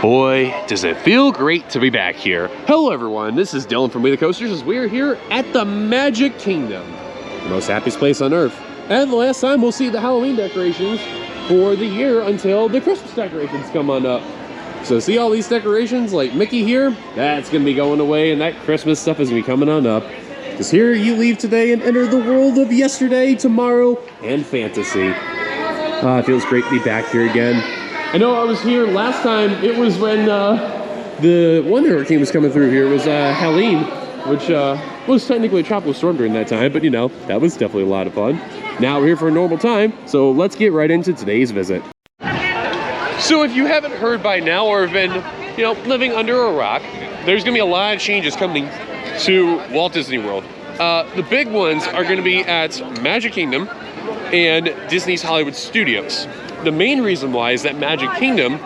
Boy, does it feel great to be back here. Hello everyone, this is Dillon from WeTheCoasters as we're here at the Magic Kingdom, the most happiest place on earth. And the last time we'll see the Halloween decorations for the year until the Christmas decorations come on up. So see all these decorations like Mickey here? That's gonna be going away and that Christmas stuff is gonna be coming on up. Because here you leave today and enter the world of yesterday, tomorrow, and fantasy. It feels great to be back here again. I know I was here last time. It was when the one hurricane was coming through here. It was Helene, which was technically a tropical storm during that time, but you know, that was definitely a lot of fun. Now we're here for a normal time, so let's get right into today's visit. So if you haven't heard by now or have been, you know, living under a rock, there's gonna be a lot of changes coming to Walt Disney World. The big ones are gonna be at Magic Kingdom and Disney's Hollywood Studios. The main reason why is that Magic Kingdom,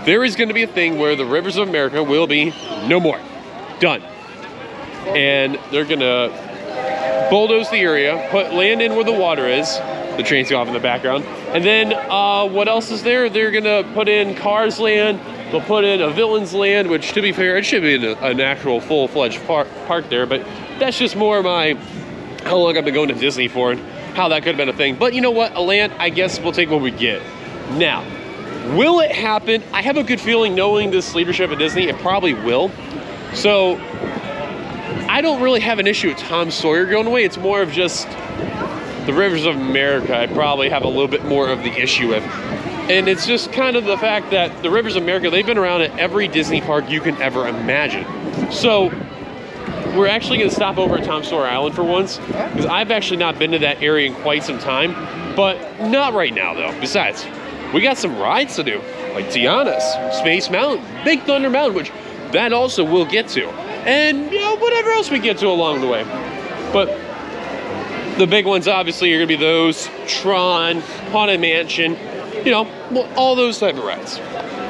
there is going to be a thing where the rivers of America will be no more. Done. And they're going to bulldoze the area, put land in where the water is. The trains go off in the background. And then what else is there? They're going to put in Cars Land. They'll put in a Villains Land, which to be fair, it should be an actual full-fledged park there. But that's just more my how long I've been going to Disney for and how that could have been a thing. But you know what? A land, I guess we'll take what we get. Now, will it happen? I have a good feeling knowing this leadership at Disney, it probably will. So, I don't really have an issue with Tom Sawyer going away. It's more of just the rivers of America I probably have a little bit more of the issue with. And it's just kind of the fact that the rivers of America, they've been around at every Disney park you can ever imagine. So, we're actually going to stop over at Tom Sawyer Island for once, because I've actually not been to that area in quite some time, but not right now though. Besides, we got some rides to do, like Tiana's, Space Mountain, Big Thunder Mountain, which that also we'll get to, and you know, whatever else we get to along the way. But the big ones obviously are going to be those, Tron, Haunted Mansion, you know, all those type of rides.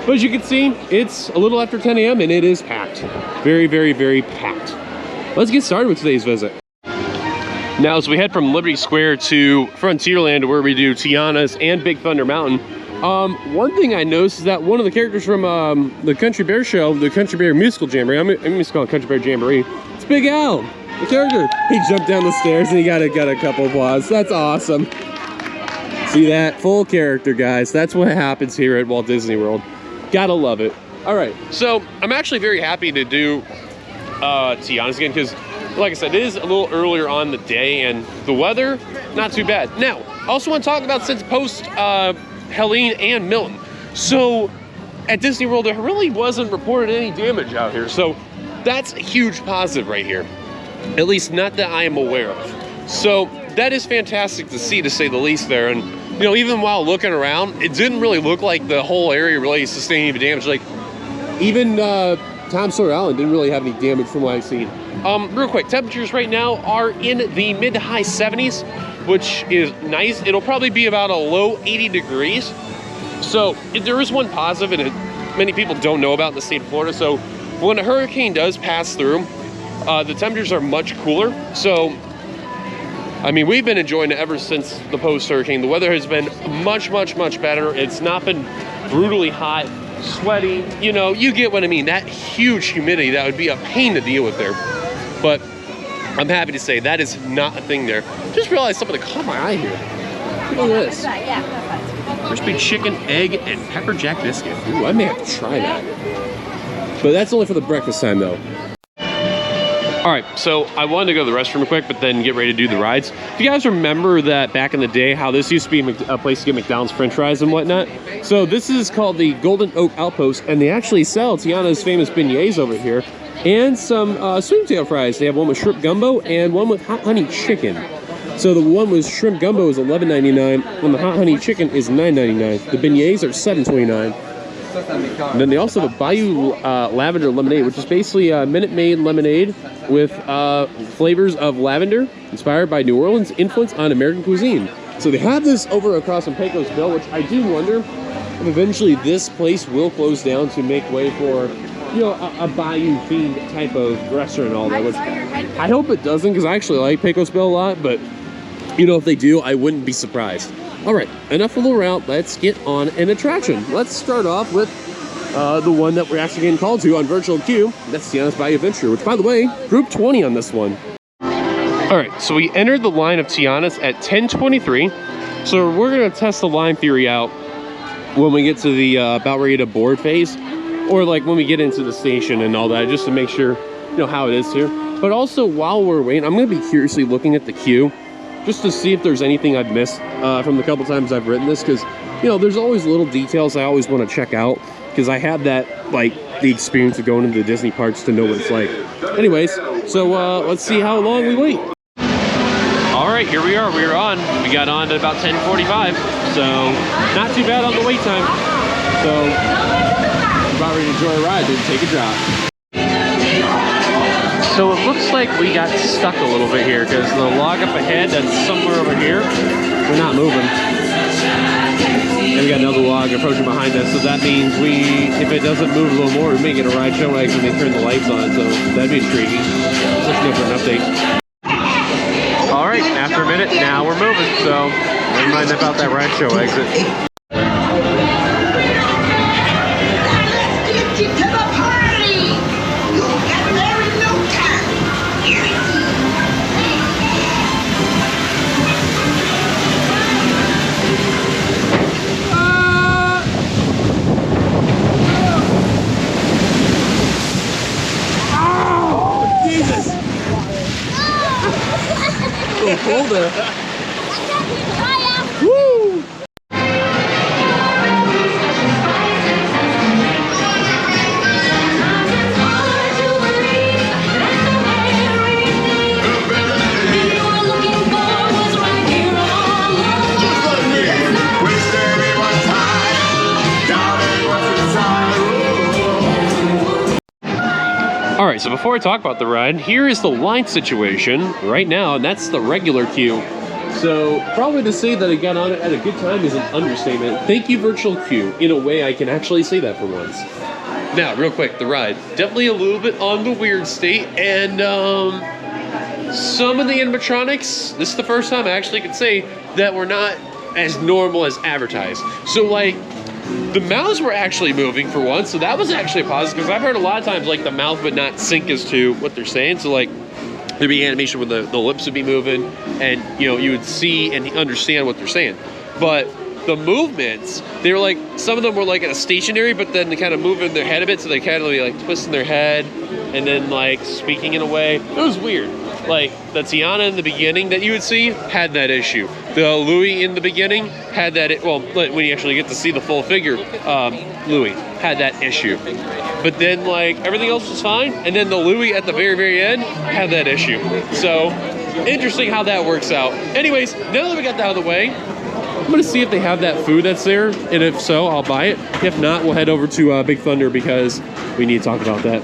But as you can see, it's a little after 10 a.m. and it is packed. Very, very, very packed. Let's get started with today's visit. Now, as we head from Liberty Square to Frontierland, where we do Tiana's and Big Thunder Mountain, one thing I noticed is that one of the characters from the Country Bear show, the Country Bear Musical Jamboree, I'm just calling it Country Bear Jamboree, it's Big Al, the character. He jumped down the stairs and he got a couple applause. That's awesome. See that? Full character, guys. That's what happens here at Walt Disney World. Gotta love it. All right, so I'm actually very happy to do Tiana's again, because like I said, it is a little earlier on the day and the weather not too bad. Now I also want to talk about since post Helene and Milton, so at Disney World there really wasn't reported any damage out here, so that's a huge positive right here, at least not that I am aware of. So that is fantastic to see, to say the least there. And you know, even while looking around, it didn't really look like the whole area really sustained any damage. Like even Tom Sawyer Island didn't really have any damage from what I've seen. Real quick, temperatures right now are in the mid to high 70s, which is nice. It'll probably be about a low 80 degrees. So there is one positive, and many people don't know about in the state of Florida. So when a hurricane does pass through, the temperatures are much cooler. So, I mean, we've been enjoying it ever since the post-hurricane. The weather has been much, much, much better. It's not been brutally hot, sweaty, you know, you get what I mean. That huge humidity, that would be a pain to deal with there. But I'm happy to say that is not a thing there. Just realized something that caught my eye here. Look at this. Crispy chicken, egg, and pepper jack biscuit. Ooh, I may have to try that. But that's only for the breakfast time though. All right, so I wanted to go to the restroom real quick, but then get ready to do the rides. If you guys remember that back in the day, how this used to be a place to get McDonald's French fries and whatnot. So this is called the Golden Oak Outpost, and they actually sell Tiana's famous beignets over here, and some sweet potato fries. They have one with shrimp gumbo and one with hot honey chicken. So the one with shrimp gumbo is $11.99, and the hot honey chicken is $9.99. The beignets are $7.29. And then they also have a Bayou Lavender Lemonade, which is basically a Minute Maid lemonade with flavors of lavender, inspired by New Orleans' influence on American cuisine. So they have this over across from Pecos Bill, which I do wonder if eventually this place will close down to make way for, you know, a Bayou-themed type of restaurant and all that, which I hope it doesn't, because I actually like Pecos Bill a lot, but, you know, if they do, I wouldn't be surprised. All right, enough of the route. Let's get on an attraction. Let's start off with the one that we're actually getting called to on virtual queue. That's Tiana's Bayou Adventure, which, by the way, group 20 on this one. All right, so we entered the line of Tiana's at 10:23. So we're gonna test the line theory out when we get to the about ready to board phase, or like when we get into the station and all that, just to make sure, you know, how it is here. But also while we're waiting, I'm gonna be curiously looking at the queue just to see if there's anything I've missed from the couple times I've written this, because, you know, there's always little details I always want to check out, because I have that, like, the experience of going into the Disney parks to know what it's like. Anyways, so let's see how long we wait. All right, here we are. We're on. We got on at about 10:45, so not too bad on the wait time. So about ready to enjoy a ride, then take a drop. So it looks like we got stuck a little bit here, because the log up ahead, that's somewhere over here, we're not moving. And we got another log approaching behind us, so that means if it doesn't move a little more, we may get a ride show exit when they turn the lights on, so that'd be intriguing. Let's go for an update. All right, after a minute, now we're moving, so never mind about that ride show exit. Hold it. Woo! All right, so before I talk about the ride, here is the line situation right now, and that's the regular queue. So probably to say that I got on it at a good time is an understatement. Thank you, virtual queue. In a way, I can actually say that for once. Now, real quick, the ride. Definitely a little bit on the weird state, and some of the animatronics, this is the first time I actually can say that we're not as normal as advertised. So like, the mouths were actually moving for once, so that was actually a positive, because I've heard a lot of times like the mouth would not sync as to what they're saying. So like there'd be animation where the lips would be moving, and you know, you would see and understand what they're saying. But the movements, they were like, some of them were like at a stationary, but then they kind of moving their head a bit, so they kind of like twisting their head and then like speaking in a way. It was weird. Like the Tiana in the beginning that you would see had that issue. The Louis in the beginning had that, well, when you actually get to see the full figure, Louis had that issue. But then like everything else was fine, and then the Louis at the very, very end had that issue. So interesting how that works out. Anyways, now that we got that out of the way, I'm gonna see if they have that food that's there, and if so, I'll buy it. If not, we'll head over to Big Thunder, because we need to talk about that.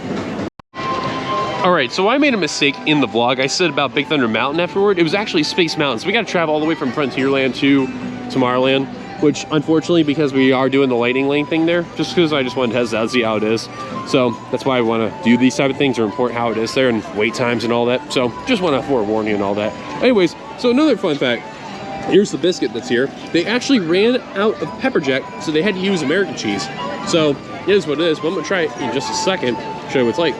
All right, so I made a mistake in the vlog. I said about Big Thunder Mountain afterward. It was actually Space Mountain. So we got to travel all the way from Frontierland to Tomorrowland, which unfortunately, because we are doing the lightning lane thing there, just because I just wanted to test out, see how it is. So that's why I want to do these type of things, or report how it is there, and wait times and all that. So just want to forewarn you and all that. Anyways, so another fun fact. Here's the biscuit that's here. They actually ran out of pepper jack, so they had to use American cheese. So it is what it is, but I'm gonna try it in just a second, show you what it's like.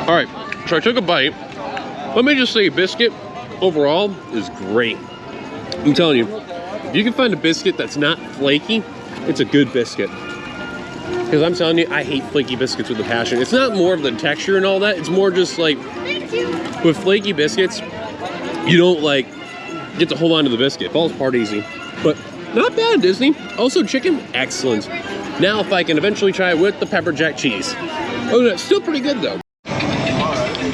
All right, so I took a bite. Let me just say, biscuit overall is great. I'm telling you, if you can find a biscuit that's not flaky, it's a good biscuit. Because I'm telling you, I hate flaky biscuits with a passion. It's not more of the texture and all that. It's more just like, with flaky biscuits, you don't like get to hold on to the biscuit. It falls apart easy. But not bad, Disney. Also, chicken, excellent. Now, if I can eventually try it with the pepper jack cheese. Oh, that's still pretty good though.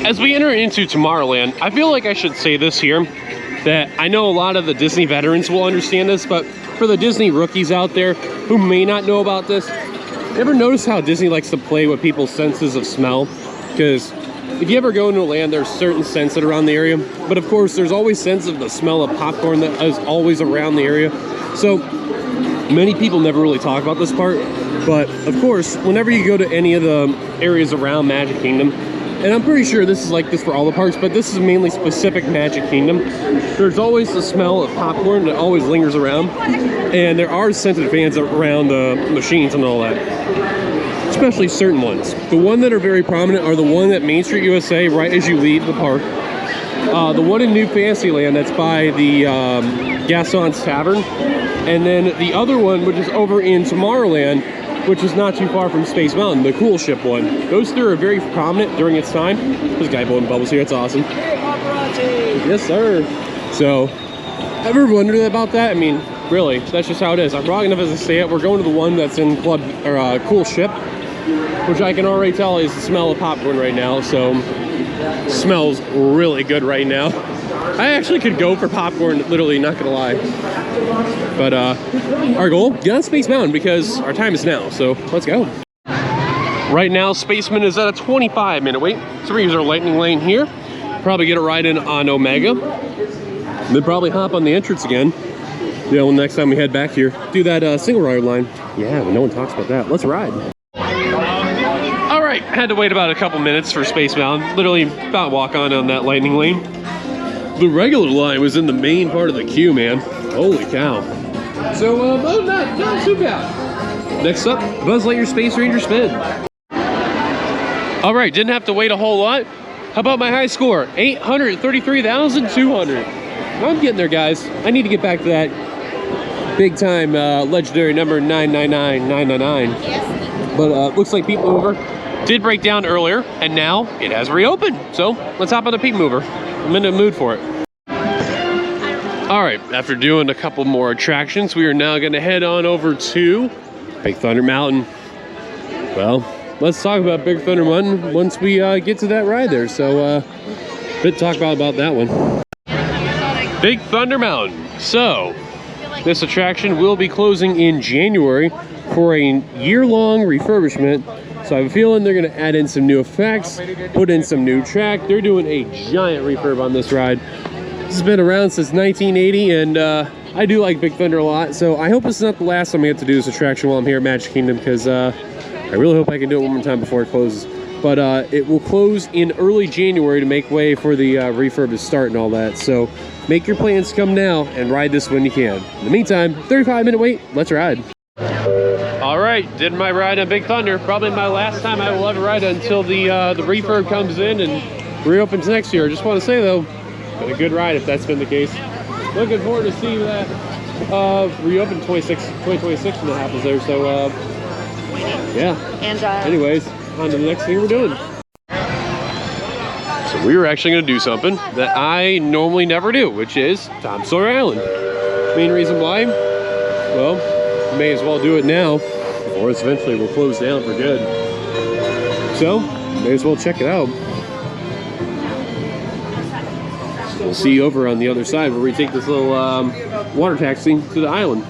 As we enter into Tomorrowland, I feel like I should say this here, that I know a lot of the Disney veterans will understand this, but for the Disney rookies out there who may not know about this, ever notice how Disney likes to play with people's senses of smell? Because if you ever go into a land, there's certain scents that are around the area, but of course there's always sense of the smell of popcorn that is always around the area. So many people never really talk about this part, but of course, whenever you go to any of the areas around Magic Kingdom, And I'm pretty sure this is like this for all the parks, but this is mainly specific Magic Kingdom. There's always the smell of popcorn that always lingers around, and there are scented fans around the machines and all that, especially certain ones. The one that are very prominent are the one at Main Street USA right as you leave the park. The one in New Fantasyland that's by the Gaston's Tavern, and then the other one which is over in Tomorrowland, which is not too far from Space Mountain, the cool ship one. Those three are very prominent during its time. There's a guy blowing bubbles here, it's awesome. Hey, paparazzi! Yes, sir. So, ever wondered about that? I mean, really, that's just how it is. I'm wrong enough as to say it. We're going to the one that's in Club, or Cool Ship, which I can already tell is the smell of popcorn right now, so smells really good right now. I actually could go for popcorn, literally, not gonna lie. But our goal, get on Space Mountain because our time is now, so let's go. Right now, Spaceman is at a 25-minute wait, so we're gonna use our lightning lane here. Probably get a ride in on Omega. Then probably hop on the entrance again. You know, next time we head back here, do that single rider line. Yeah, but no one talks about that. Let's ride. All right, had to wait about a couple minutes for Space Mountain. Literally about walk on that lightning lane. The regular line was in the main part of the queue, man. Holy cow. So, not too bad. Next up, Buzz Lightyear Space Ranger Spin. All right, didn't have to wait a whole lot. How about my high score? 833,200. I'm getting there, guys. I need to get back to that big time legendary number 999999. But looks like Peep Mover did break down earlier, and now it has reopened. So let's hop on the Peep Mover. I'm in the mood for it. All right, after doing a couple more attractions, we are now gonna head on over to Big Thunder Mountain. Well, let's talk about Big Thunder Mountain once we get to that ride there. So, bit to talk about that one. Big Thunder Mountain. So, this attraction will be closing in January for a year-long refurbishment. So I have a feeling they're gonna add in some new effects, put in some new track. They're doing a giant refurb on this ride. This has been around since 1980, and I do like Big Thunder a lot. So I hope this is not the last time I get to do this attraction while I'm here at Magic Kingdom, because I really hope I can do it one more time before it closes. But it will close in early January to make way for the refurb to start and all that. So make your plans come now and ride this when you can. In the meantime, 35-minute wait, let's ride. All right, did my ride on Big Thunder. Probably my last time I will ever ride until the refurb comes in and reopens next year. I just want to say though, been a good ride if that's been the case. Looking forward to seeing that reopen 2026 when that happens there. So yeah. And anyways, on to the next thing we're doing. So we were actually going to do something that I normally never do, which is Tom Sawyer Island. Main reason why? Well, may as well do it now, or else eventually we'll close down for good. So, may as well check it out. We'll see you over on the other side where we take this little water taxi to the island.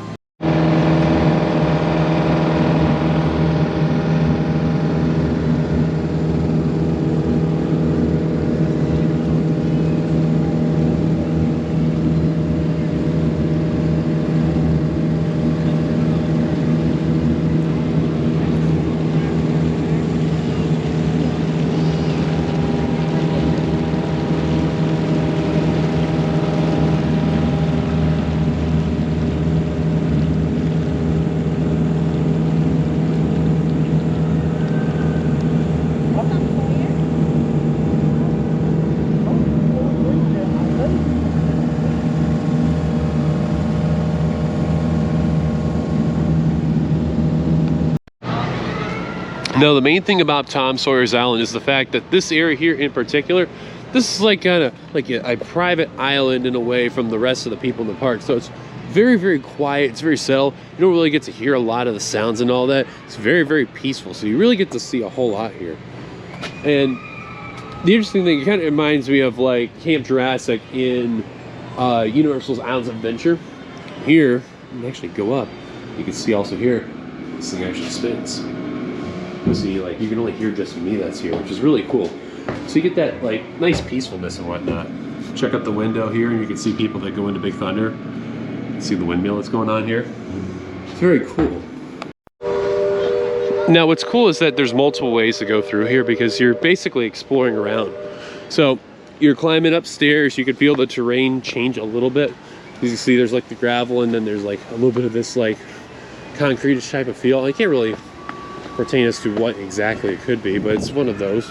No, the main thing about Tom Sawyer's Island is the fact that this area here in particular, this is like kind of like a private island in a way from the rest of the people in the park. So it's very, very quiet. It's very settled. You don't really get to hear a lot of the sounds and all that. It's very, very peaceful. So you really get to see a whole lot here. And the interesting thing, it kind of reminds me of like Camp Jurassic in Universal's Islands of Adventure. Here, you can actually go up. You can see also here, this thing actually spins. You see, like, you can only hear just me that's here, which is really cool. So you get that, like, nice peacefulness and whatnot. Check out the window here, and you can see people that go into Big Thunder. See the windmill that's going on here. It's very cool. Now what's cool is that there's multiple ways to go through here because you're basically exploring around. So you're climbing upstairs, you can feel the terrain change a little bit. As you can see, there's like the gravel, and then there's like a little bit of this like concrete type of feel. I can't really pertain as to what exactly it could be, but it's one of those.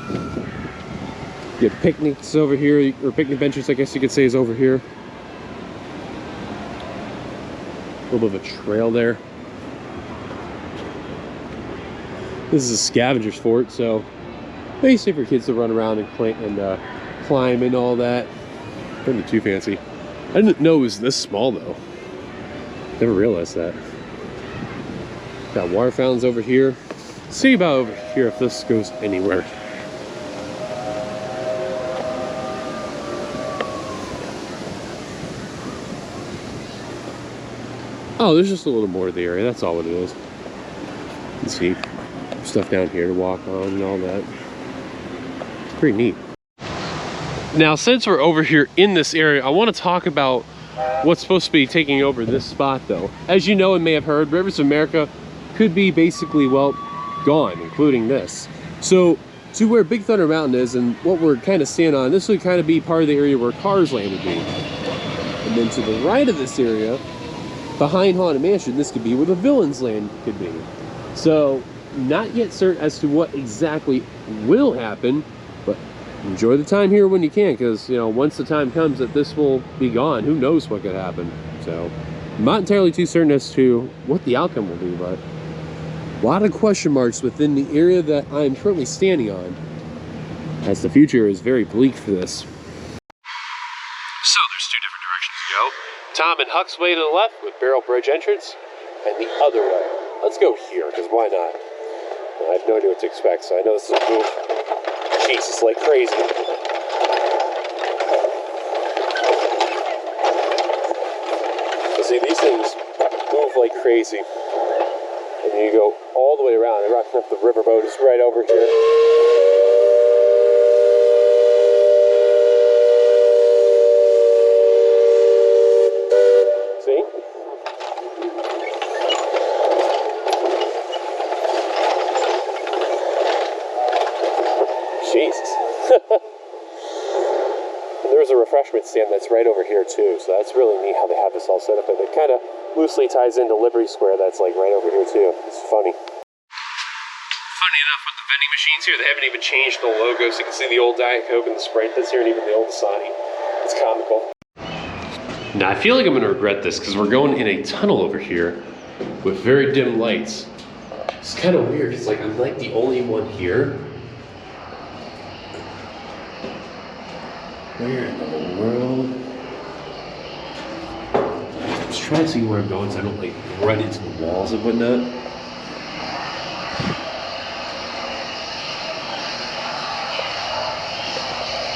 You have picnics over here, or picnic benches I guess you could say is over here. A little bit of a trail there. This is a scavenger's fort, so basically for kids to run around and climb and all that. Nothing too fancy. I didn't know it was this small though. Never realized that. Got water fountains over here. See about over here if this goes anywhere. Oh, there's just a little more of the area. That's all it is. You can see stuff down here to walk on and all that. It's pretty neat. Now, since we're over here in this area, I want to talk about what's supposed to be taking over this spot though. As you know and may have heard, Rivers of America could be basically, well, gone, including this. So to where Big Thunder Mountain is and what we're kind of seeing on, this would kind of be part of the area where Cars Land would be. And then to the right of this area, behind Haunted Mansion, this could be where the Villains Land could be. So not yet certain as to what exactly will happen, but enjoy the time here when you can, because you know, once the time comes that this will be gone, who knows what could happen. So I'm not entirely too certain as to what the outcome will be, but a lot of question marks within the area that I'm currently standing on, as the future is very bleak for this. So there's two different directions to go. Tom and Huck's way to the left with Barrel Bridge entrance, and the other way. Let's go here, because why not? I have no idea what to expect, so I know this is a move. Jesus, like crazy. So see, these things move like crazy. And you go all the way around. They're rocking up the riverboat is right over here. See? Jesus. And there's a refreshment stand that's right over here too, so that's really neat how they have this all set up, and it kind of loosely ties into Liberty Square that's like right over here too. It's funny. Funny enough, with the vending machines here, they haven't even changed the logo, so you can see the old Diet Coke and the Sprite that's here, and even the old Dasani. It's comical. Now I feel like I'm gonna regret this because we're going in a tunnel over here with very dim lights. It's kind of weird. It's like I'm like the only one here. Where in the world? I'm just trying to see where I'm going so I don't like run into the walls and whatnot.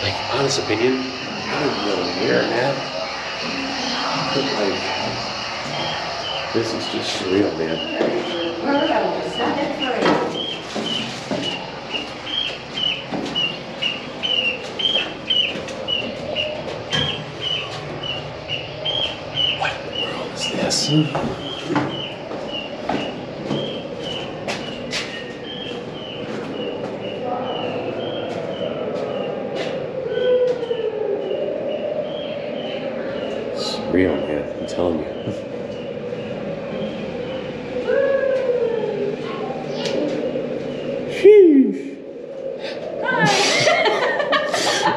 Like, honest opinion, I don't know where I'm at. But like, this is just surreal, man. Yes. It's real, man. I'm telling you. Sheesh.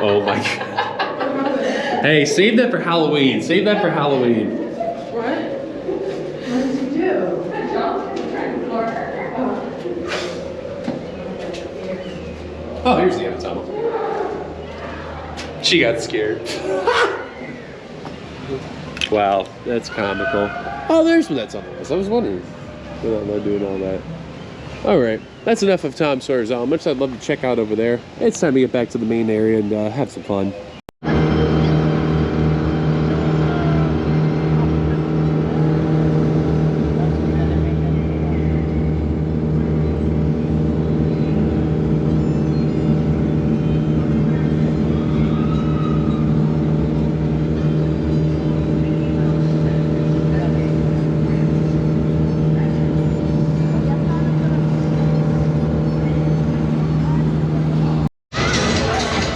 Oh my God. Hey, save that for Halloween. Save that for Halloween. Oh, here's the end tunnel. She got scared. Wow, that's comical. Oh, there's where that tunnel was. I was wondering why I'm not doing all that. All right, that's enough of Tom Sawyer's Island. Much I'd love to check out over there. It's time to get back to the main area and have some fun.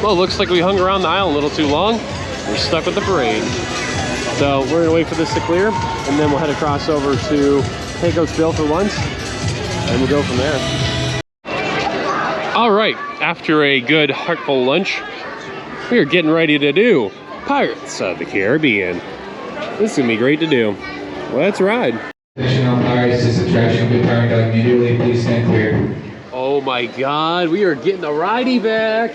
Well, it looks like we hung around the aisle a little too long. We're stuck with the parade. So we're gonna wait for this to clear, and then we'll head across over to Pecos Bill for lunch, and we'll go from there. All right, after a good heartful lunch, we are getting ready to do Pirates of the Caribbean. This is gonna be great to do. Let's ride. Attention on Pirates, this attraction will be firing out immediately. Please stand clear. Oh my God, we are getting a ridey back.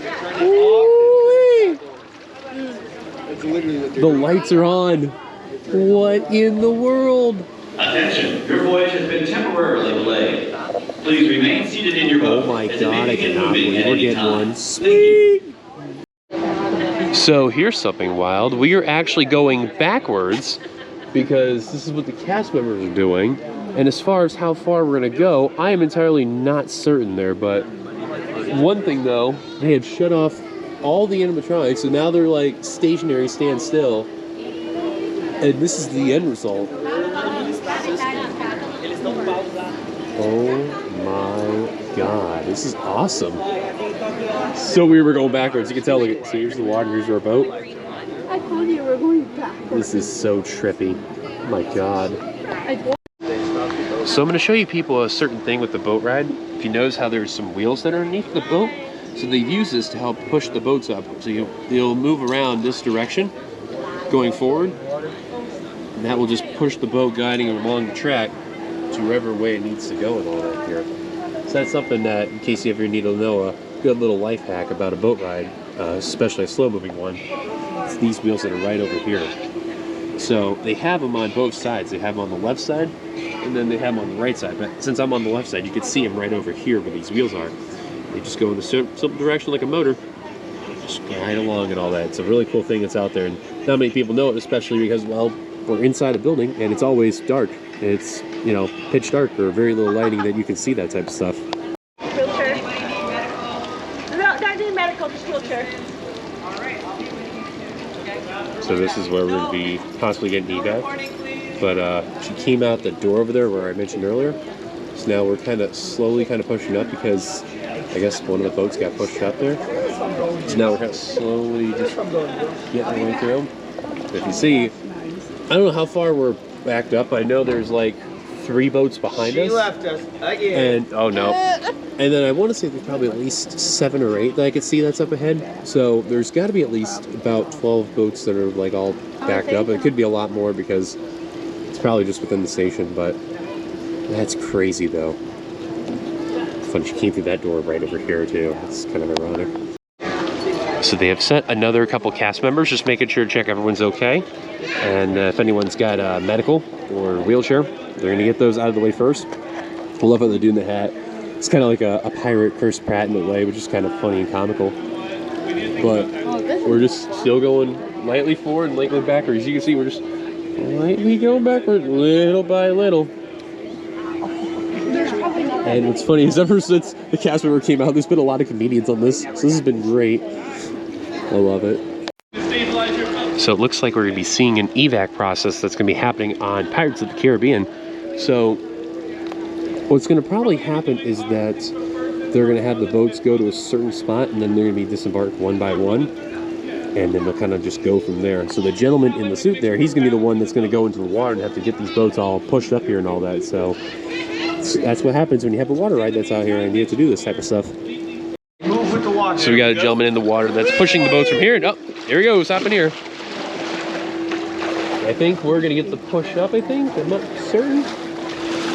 The lights are on. What in the world? Attention, your voyage has been temporarily delayed. Please remain seated in your boat. Oh my as it God, may I begin cannot moving believe at we're any getting time. one. Thank you. So here's something wild. We are actually going backwards because this is what the cast members are doing. And as far as how far we're gonna go, I am entirely not certain there, but one thing though, they have shut off all the animatronics, so now they're like stationary, stand still. And this is the end result. Oh my God, this is awesome. So we were going backwards. You can tell, look, so here's the water, here's our boat. I told you we're going backwards. This is so trippy. Oh my God. So I'm going to show you people a certain thing with the boat ride. If you notice how there's some wheels that are underneath the boat, so they've used this to help push the boats up. So you'll move around this direction going forward, and that will just push the boat guiding along the track to wherever way it needs to go and all that here. So that's something that, in case you ever need to know, a good little life hack about a boat ride, especially a slow-moving one. It's these wheels that are right over here. So they have them on both sides. They have them on the left side, and then they have them on the right side. But since I'm on the left side, you can see them right over here where these wheels are. They just go in a certain direction like a motor, just glide along and all that. It's a really cool thing that's out there, and not many people know it, especially because, well, we're inside a building and it's always dark. It's, you know, pitch dark or very little lighting that you can see that type of stuff. Wheelchair. No, don't do medical, just wheelchair. So this is where we're going to be possibly getting evac. But she came out the door over there where I mentioned earlier. So now we're kind of slowly pushing up because I guess one of the boats got pushed up there. So now we're kind of slowly just getting our way through. If you see, I don't know how far we're backed up. I know there's like 3 boats behind us. She left us again. And, oh no. And then I want to say there's probably at least 7 or 8 that I could see that's up ahead. So there's got to be at least about 12 boats that are like all backed up. It could be a lot more because it's probably just within the station, but that's crazy though. Fun, she came through that door right over here too. It's kind of ironic. So they have sent another couple cast members, just making sure to check everyone's okay. And if anyone's got a medical or wheelchair, they're gonna get those out of the way first. I love how they're doing the hat. It's kind of like a pirate Chris Pratt in a way, which is kind of funny and comical. But we're just still going lightly forward and lightly backwards. As you can see, we're just lightly going backward, little by little. And what's funny is ever since the cast member came out, there's been a lot of comedians on this. So this has been great. I love it. So it looks like we're going to be seeing an evac process that's going to be happening on Pirates of the Caribbean. So what's going to probably happen is that they're going to have the boats go to a certain spot, and then they're going to be disembarked one by one, and then they'll kind of just go from there. So the gentleman in the suit there, he's going to be the one that's going to go into the water and have to get these boats all pushed up here and all that. So that's what happens when you have a water ride that's out here and you have to do this type of stuff. Move with the water. So we got a gentleman in the water that's pushing the boats from here. And oh, here he goes, hopping here. I think we're going to get the push up, I think. I'm not certain.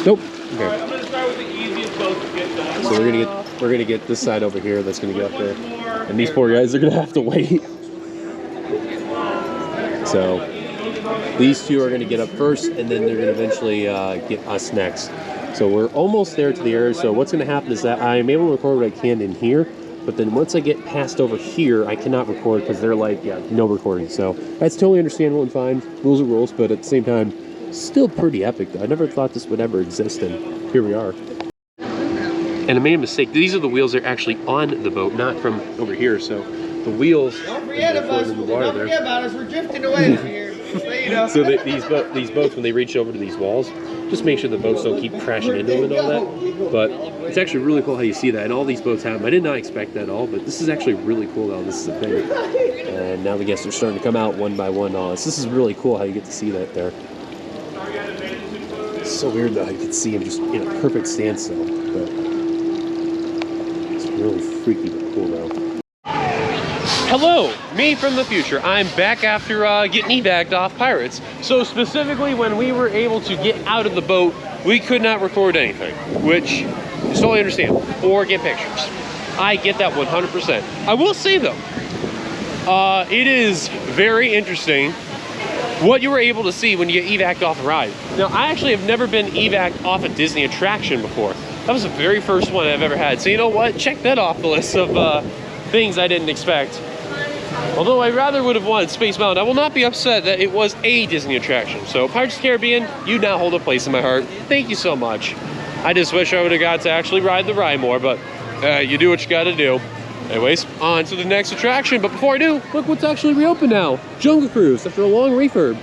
Nope. Okay. All right, I'm going to start with the easiest boat to get done. So we're gonna get this side over here that's gonna get up there. And these poor guys are gonna have to wait. So these two are gonna get up first, and then they're gonna eventually get us next. So we're almost there to the area. So what's gonna happen is that I'm able to record what I can in here, but then once I get past over here, I cannot record because they're like, yeah, no recording. So that's totally understandable and fine. Rules are rules, but at the same time, still pretty epic. I never thought this would ever exist, and here we are. And I made a mistake. These are the wheels that are actually on the boat, not from over here. So the wheels. Don't forget about us. Don't forget about us. We're drifting away from here. So, you know. So these boats, when they reach over to these walls, Just make sure the boats don't keep crashing into them and all that. But it's actually really cool how you see that, and all these boats have them. I did not expect that at all, but this is actually really cool now. This is a thing. And now the guests are starting to come out one by one. This is really cool how you get to see that there. It's so weird though, how you can see them just in a perfect standstill. But it's really freaky but cool though. Hello, me from the future. I'm back after getting evac'd off Pirates. So specifically when we were able to get out of the boat, we could not record anything, which is totally understandable, or get pictures. I get that 100%. I will say though, it is very interesting what you were able to see when you get evac'd off a ride. Now, I actually have never been evac'd off a Disney attraction before. That was the very first one I've ever had. So you know what? Check that off the list of things I didn't expect. Although I rather would have wanted Space Mountain, I will not be upset that it was a Disney attraction. So Pirates of the Caribbean, you now hold a place in my heart. Thank you so much. I just wish I would have got to actually ride the ride more, but you do what you gotta do. Anyways, on to the next attraction. But before I do, look what's actually reopened now. Jungle Cruise, after a long refurb.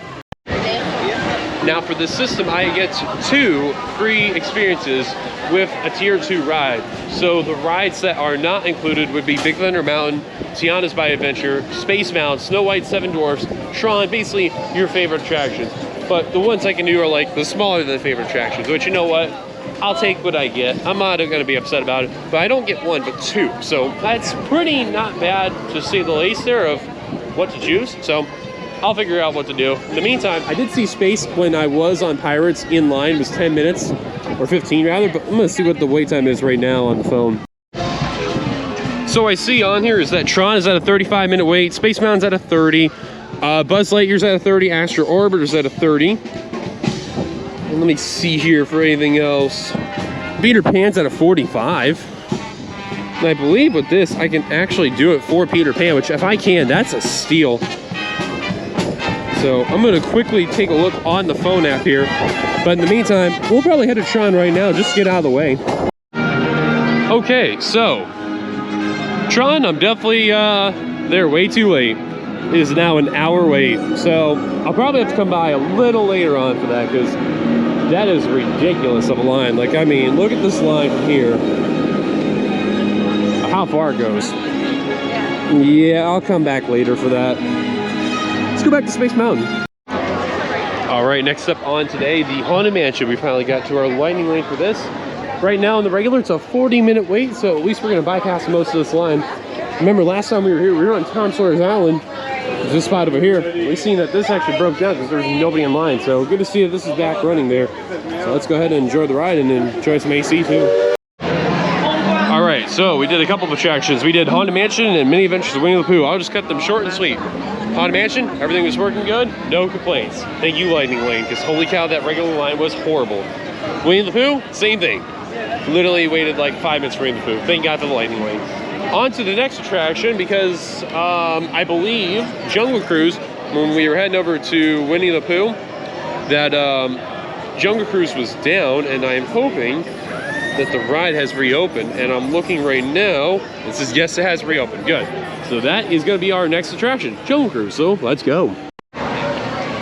Now for this system, I get 2 free experiences with a tier 2 ride. So the rides that are not included would be Big Thunder Mountain, Tiana's by Adventure, Space Mountain, Snow White, 7 Dwarfs, Tron, basically your favorite attractions. But the ones I can do are like the smaller than favorite attractions, which you know what? I'll take what I get. I'm not gonna be upset about it, but I don't get 1, but 2. So that's pretty not bad to say the least there of what to choose. So I'll figure out what to do. In the meantime, I did see space when I was on Pirates in line was 10 minutes, or 15 rather, but I'm gonna see what the wait time is right now on the phone. So I see on here is that Tron is at a 35-minute wait, Space Mountain's at a 30, Buzz Lightyear's at a 30, Astro Orbiter's at a 30. And let me see here for anything else. Peter Pan's at a 45. And I believe with this, I can actually do it for Peter Pan, which if I can, that's a steal. So I'm gonna quickly take a look on the phone app here. But in the meantime, we'll probably head to Tron right now, just to get out of the way. Okay, so Tron, I'm definitely there way too late. It is now an hour wait. So I'll probably have to come by a little later on for that, because that is ridiculous of a line. Like, I mean, look at this line from here. How far it goes. Yeah, I'll come back later for that. Let's go back to Space Mountain. All right, next up on today, the Haunted Mansion. We finally got to our lightning lane for this. Right now in the regular, it's a 40-minute wait, so at least we're gonna bypass most of this line. Remember last time we were here, we were on Tom Sawyer's Island. There's this spot over here. We've seen that this actually broke down because there was nobody in line. So good to see that this is back running there. So let's go ahead and enjoy the ride and enjoy some AC too. All right, so we did a couple of attractions. We did Haunted Mansion and Mini Adventures of Winnie the Pooh. I'll just cut them short and sweet. Haunted Mansion, everything was working good, no complaints. Thank you, Lightning Lane, because holy cow, that regular line was horrible. Winnie the Pooh, same thing. Literally waited like 5 minutes for Winnie the Pooh. Thank God for the Lightning Lane. On to the next attraction, because I believe Jungle Cruise, when we were heading over to Winnie the Pooh, that Jungle Cruise was down, and I'm hoping that the ride has reopened, and I'm looking right now, it says yes, it has reopened. Good. So that is going to be our next attraction, Jungle Cruise, so let's go.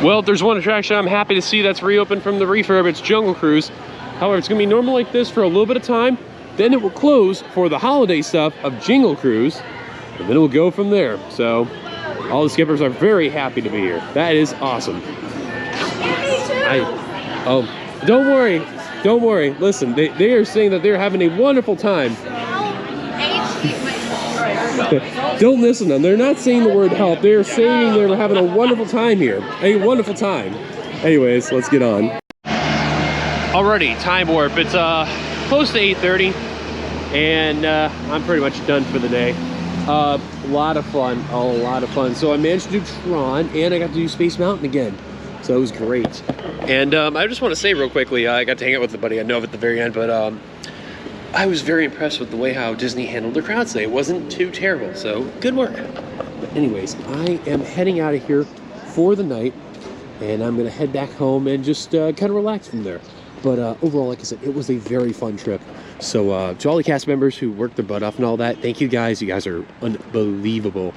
Well, if there's one attraction I'm happy to see that's reopened from the refurb, it's Jungle Cruise. However, it's going to be normal like this for a little bit of time, then it will close for the holiday stuff of Jingle Cruise, and then it will go from there. So all the skippers are very happy to be here. That is awesome. Oh, don't worry. Don't worry. Listen, they are saying that they're having a wonderful time. Don't listen to them. They're not saying the word help. They're saying they're having a wonderful time here. A wonderful time. Anyways, let's get on. Alrighty, time warp. It's close to 8:30, and I'm pretty much done for the day. A lot of fun, a lot of fun. So I managed to do Tron, and I got to do Space Mountain again. So it was great. And I just want to say real quickly, I got to hang out with a buddy I know at the very end, but I was very impressed with the way how Disney handled the crowd today. It wasn't too terrible, so good work. But anyways, I am heading out of here for the night, and I'm gonna head back home and just kind of relax from there. But overall, like I said, it was a very fun trip. So to all the cast members who worked their butt off and all that, thank you guys. You guys are unbelievable.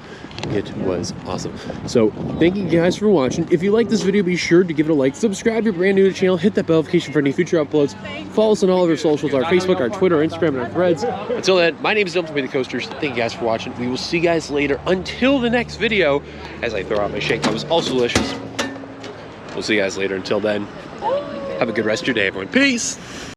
It was awesome. So thank you guys for watching. If you like this video, be sure to give it a like. Subscribe if you're brand new to the channel. Hit that bell notification for any future uploads. Follow us on all of our socials, our Facebook, our Twitter, our Instagram, and our Threads. Until then, my name is Dillon from WeTheCoasters. Thank you guys for watching. We will see you guys later. Until the next video, as I throw out my shake, that was also delicious. We'll see you guys later. Until then, have a good rest of your day, everyone. Peace!